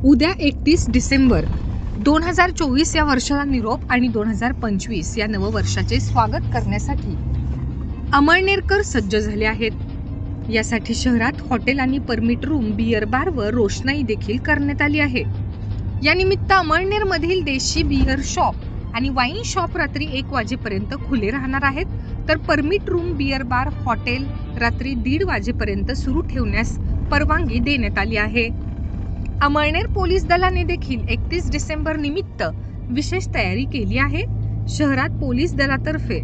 उद्या 31 डिसेंबर 2024 या वर्षाला निरोप आणि 2025 या नववर्षाचे स्वागत करण्यासाठी अमळनेरकर सज्ज झाले आहेत. यासाठी शहरात हॉटेल आणि परमिट रूम, बियर बार व रोषणाई देखील करण्यात आली आहे. या निमित्त अमळनेरमधील देशी बियर शॉप आणि वाईन शॉप रात्री 1 वाजेपर्यंत खुले राहणार आहेत, तर permit room, beer bar, hotel रात्री 1:30 वाजेपर्यंत सुरू ठेवण्यास परवानगी देण्यात आली आहे. अमळनेर पोलीस दलाने देखील 31 डिसेंबर निमित्त विशेष तयारी केली आहे. शहरात पोलीस दलातर्फे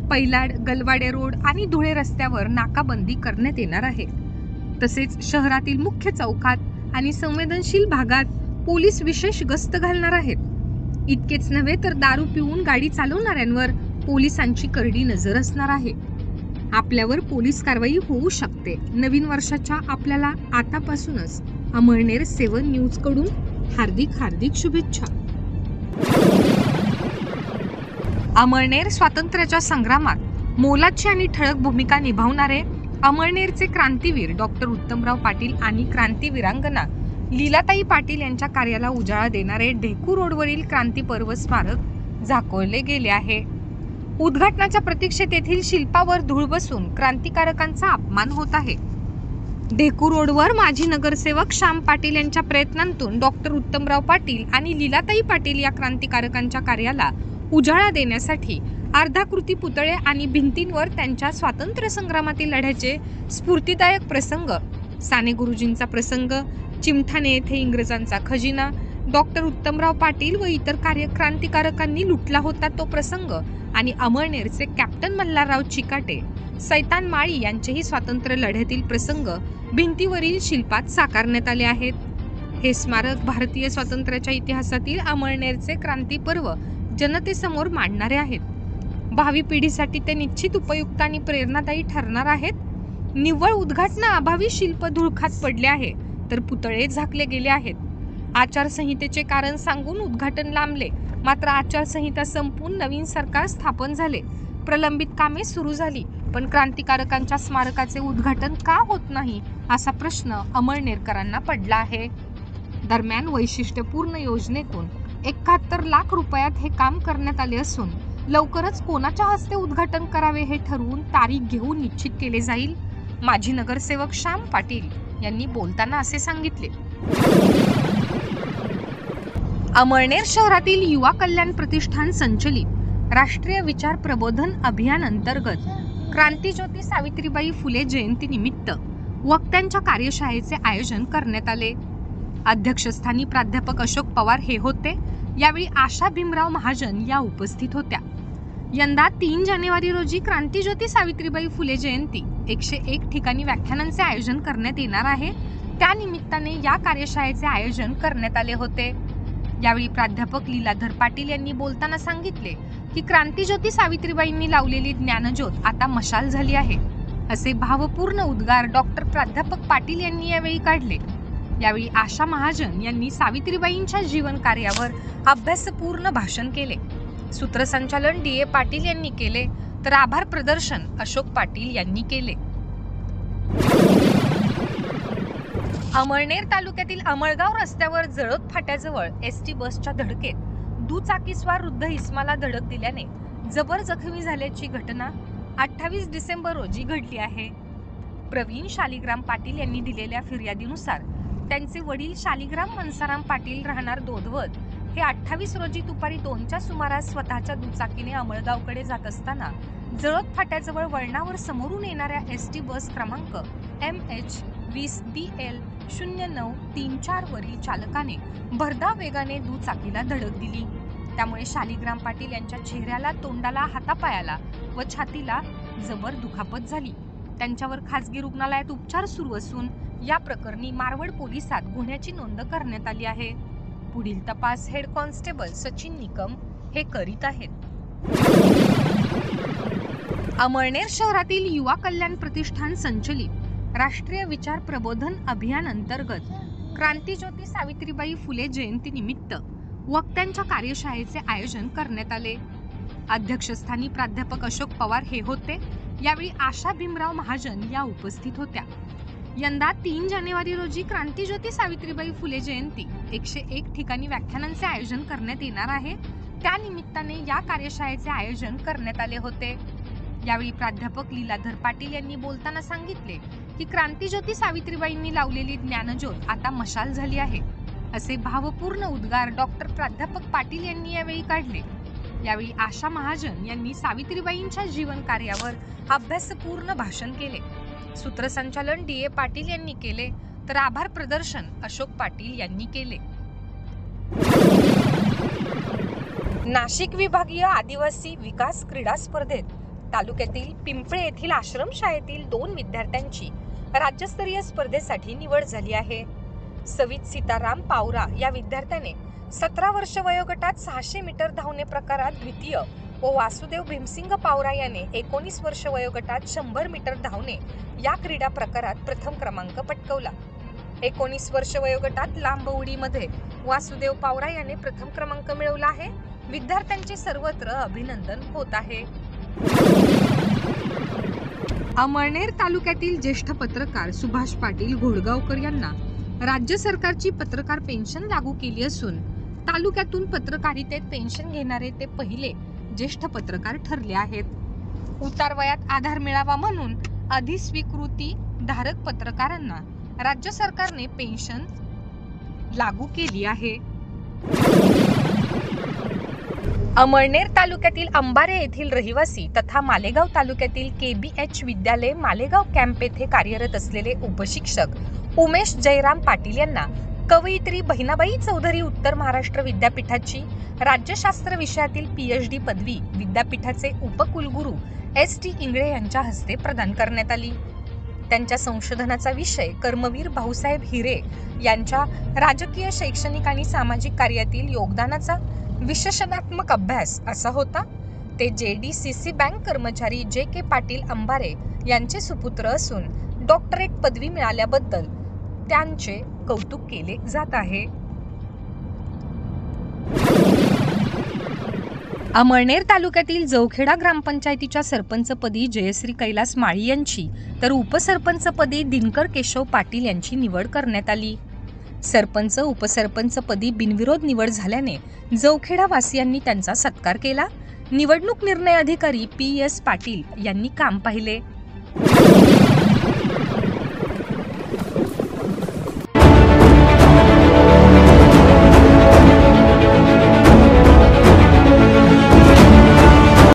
पैलाड, गलवाडे रोड आणि धुळे रस्त्यावर नाकाबंदी करण्यात येणार आहे. तसेच शहरातील मुख्य चौकात आणि संवेदनशील भागात पोलीस विशेष गस्त घालणार आहेत. इतकेच नव्हे तर दारू पिऊन गाडी चालवणाऱ्यांवर पोलिसांची करडी नजर असणार आहे. आपल्यावर पोलीस कारवाई होऊ शकते. नवीन वर्षाच्या आपल्याला आतापासूनच अमळनेर 7 न्यूज कडून हार्दिक शुभेच्छा. अमळनेर स्वातंत्र्याच्या संग्रामात मोलाची आणि ठळक भूमिका निभावणारे अमळनेरचे क्रांतीवीर डॉक्टर उत्तमराव पाटील आणि क्रांतीवीरांगना लीलाताई पाटील यांच्या कार्याला उजाळा देणारे ढेकू रोडवरील क्रांती पर्व स्मारक झाकोळले गेले आहे. उद्घाटनाच्या प्रतीक्षेत येथील शिल्पावर धूळ बसून क्रांतिकारकांचा अपमान होत आहे. ढेकू रोडवर माजी नगरसेवक श्याम पाटील यांच्या प्रयत्नांतून डॉक्टर उत्तमराव पाटील आणि लीलाताई पाटील या क्रांतिकारकांच्या कार्याला उजाळा देण्यासाठी अर्धाकृती पुतळे आणि भिंतींवर त्यांच्या स्वातंत्र्य संग्रामातील लढ्याचे स्फूर्तिदायक प्रसंग, साने गुरुजींचा प्रसंग, चिमठाणे येथे इंग्रजांचा खजिना, डॉक्टर उत्तमराव पाटील व इतर क्रांतिकारकांनी लुटला होता तो प्रसंग आणि अमळनेरचे कॅप्टन मल्हारराव चिकाटे, सैतान माळी यांचेही स्वातंत्र्य लढ्यातील प्रसंग भिंतीवरील शिल्पात साकारण्यात आले आहेत. हे स्मारक भारतीय स्वातंत्र्याच्या इतिहासातील अमळनेरचे क्रांती पर्व जनतेसमोर मांडणारे आहेत. भावी पिढीसाठी ते निश्चित उपयुक्त आणि प्रेरणादायी ठरणार आहेत. निव्वळ उद्घाटनाअभावी शिल्प धुळखात पडले आहे, तर पुतळे झाकले गेले आहेत. आचारसंहितेचे कारण सांगून उद्घाटन लांबले, मात्र आचारसंहिता संपून नवीन सरकार स्थापन झाले. प्रलंबित कामे सुरू झाली, पण क्रांतिकारकांच्या स्मारकाचे उद्घाटन का होत नाही असा प्रश्न अमळनेरकरांना पडला आहे. दरम्यान वैशिष्ट्यपूर्ण योजनेतून 71 लाख रुपयात हे काम करण्यात आले असून लवकरच कोणाच्या हस्ते उद्घाटन करावे हे ठरवून तारीख घेऊन निश्चित केले जाईल. माजी नगरसेवक श्याम पाटील यांनी बोलताना असे सांगितले. अमळनेर शहरातील युवा कल्याण प्रतिष्ठान संचलित राष्ट्रीय विचार प्रबोधन अभियान अंतर्गत क्रांतीज्योती सावित्रीबाई फुले जयंती निमित्त वक्त्यांच्या कार्यशाळेचे आयोजन करण्यात आले. अध्यक्षस्थानी प्राध्यापक अशोक पवार हे होते. यावेळी आशा भीमराव महाजन या उपस्थित होत्या. यंदा 3 जानेवारी रोजी क्रांतीज्योती सावित्रीबाई फुले जयंती 101 ठिकाणी व्याख्यानांचे आयोजन करण्यात येणार आहे. त्या निमित्ताने या कार्यशाळेचे आयोजन करण्यात आले होते. यावेळी प्राध्यापक लीलाधर पाटील यांनी बोलताना सांगितले की क्रांतीज्योती सावित्रीबाईंनी लावलेली ज्ञानज्योत आता मशाल झाली आहे, असे भावपूर्ण उद्गार डॉक्टर प्राध्यापक पाटील यांनी यावेळी काढले. यावेळी आशा महाजन यांनी सावित्रीबाईंच्या जीवन कार्यावर अभ्यासपूर्ण भाषण केले. सूत्रसंचालन DA पाटील यांनी केले, तर आभार प्रदर्शन अशोक पाटील यांनी केले. अमळनेर तालुक्यातील अमळगाव रस्त्यावर जळोद फाट्याजवळ ST बसच्या धडकेत दुचाकीस्वार वृद्ध इस्माला धडक दिल्याने जबर जखमी झाल्याची घटना 28 डिसेंबर रोजी घडली आहे. प्रवीण शालिग्राम पाटील यांनी दिलेल्या फिर्यादीनुसार त्यांचे वडील शालिग्राम मनसाराम पाटील राहणार दोदवद हे 28 रोजी दुपारी 2च्या सुमारास स्वतःच्या दुचाकीने अमळगावकडे जात असताना जळोद फाट्याजवळ वळणावर समोरून येणाऱ्या ST बस क्रमांक MH20BL 0934 वरील चालकाने भरधाव वेगाने दुचाकीला धडक दिली. त्यामुळे शालिग्राम पाटील यांच्या चेहऱ्याला, तोंडाला, हातापायाला व छातीला जबर दुखापत झाली. त्यांच्यावर खासगी रुग्णालयात उपचार सुरू असून या प्रकरणी मारवड पोलिसात गुन्ह्याची नोंद करण्यात आली आहे. पुढील तपास हेड कॉन्स्टेबल सचिन निकम हे करीत आहेत. अमळनेर शहरातील युवा कल्याण प्रतिष्ठान संचलित राष्ट्रीय विचार प्रबोधन अभियान अंतर्गत क्रांतीज्योती सावित्रीबाई फुले जयंती निमित्त वक्त्यांच्या कार्यशाळेचे आयोजन करण्यात आले. अध्यक्षस्थानी प्राध्यापक अशोक पवार हे होते. यावेळी आशा भीमराव महाजन या उपस्थित होत्या. यंदा 3 जानेवारी रोजी क्रांतीज्योती सावित्रीबाई फुले जयंती 101 ठिकाणी व्याख्यानांचे आयोजन करण्यात येणार आहे. त्या निमित्ताने या कार्यशाळेचे आयोजन करण्यात आले होते. यावेळी प्राध्यापक लीलाधर पाटील यांनी बोलताना सांगितले की क्रांतीज्योती सावित्रीबाईंनी लावलेली ज्ञानज्योत आता मशाल झाली आहे, असे भावपूर्ण उद्गार डॉक्टर प्राध्यापक पाटील यांनी यावेळी काढले. यावेळी आशा महाजन यांनी सावित्रीबाईंच्या जीवन कार्यावर अभ्यासपूर्ण भाषण केले. सूत्रसंचालन डी.ए. पाटील यांनी केले, तर आभार प्रदर्शन अशोक पाटील यांनी केले. नाशिक विभागीय आदिवासी विकास क्रीडा स्पर्धेत तालुक्यातील पिंपळे येथील आश्रमशाळेतील 2 विद्यार्थ्यांची राज्यस्तरीय स्पर्धेसाठी निवड झाली आहे. सवित सीताराम पावरा या विद्यार्थ्याने 17 वर्ष वयोगटात 600 मीटर धावणे प्रकारात द्वितीय व वासुदेव भीमसिंग पावरा याने 19 वर्ष वयोगटात 100 मीटर धावणे या क्रीडा प्रकारात प्रथम क्रमांक पटकावला. 19 वर्ष वयोगटात लांब उडीमध्ये वासुदेव पावरा याने प्रथम क्रमांक मिळवला आहे. विद्यार्थ्यांचे सर्वत्र अभिनंदन होत आहे. अमळनेर तालुक्यातील ज्येष्ठ पत्रकार सुभाष पाटील घोडगावकर यांना राज्य सरकारची पत्रकार पेन्शन लागू केली असून तालुक्यातून पत्रकारितेत पेन्शन घेणारे ते पहिले ज्येष्ठ पत्रकार ठरले आहेत. उतार वयात आधार मिळावा म्हणून अधिस्वीकृती धारक पत्रकारांना राज्य सरकारने पेन्शन लागू केली आहे. अमळनेर तालुक्यातील अंबारे येथील रहिवासी तथा मालेगाव तालुक्यातील KBH विद्यालय मालेगाव कॅम्प येथे कार्यरत असलेले उपशिक्षक उमेश जयराम पाटील यांना कवयित्री बहिणाबाई चौधरी उत्तर महाराष्ट्र विद्यापीठाची राज्यशास्त्र विषयातील PhD पदवी विद्यापीठाचे उपकुलगुरू S.T. इंगळे यांच्या हस्ते प्रदान करण्यात आली. त्यांच्या संशोधनाचा विषय कर्मवीर भाऊसाहेब हिरे यांच्या राजकीय, शैक्षणिक आणि सामाजिक कार्यातील योगदानाचा विशेषणात्मक अभ्यास असा होता. ते JDCC बँक कर्मचारी J.K. पाटील अंबारे यांचे सुपुत्र असून डॉक्टरेट पदवी मिळाल्याबद्दल त्यांचे कौतुक केले जात आहे. अमळनेर तालुक्यातील जवखेडा ग्रामपंचायतीच्या सरपंचपदी जयश्री कैलास माळी यांची तर उपसरपंचपदी दिनकर केशव पाटील यांची निवड करण्यात आली. सरपंच उपसरपंचपदी बिनविरोध निवड झाल्याने जवखेडा वासियांनी त्यांचा सत्कार केला. निवडणूक निर्णय अधिकारी P.S. पाटील यांनी काम पाहिले.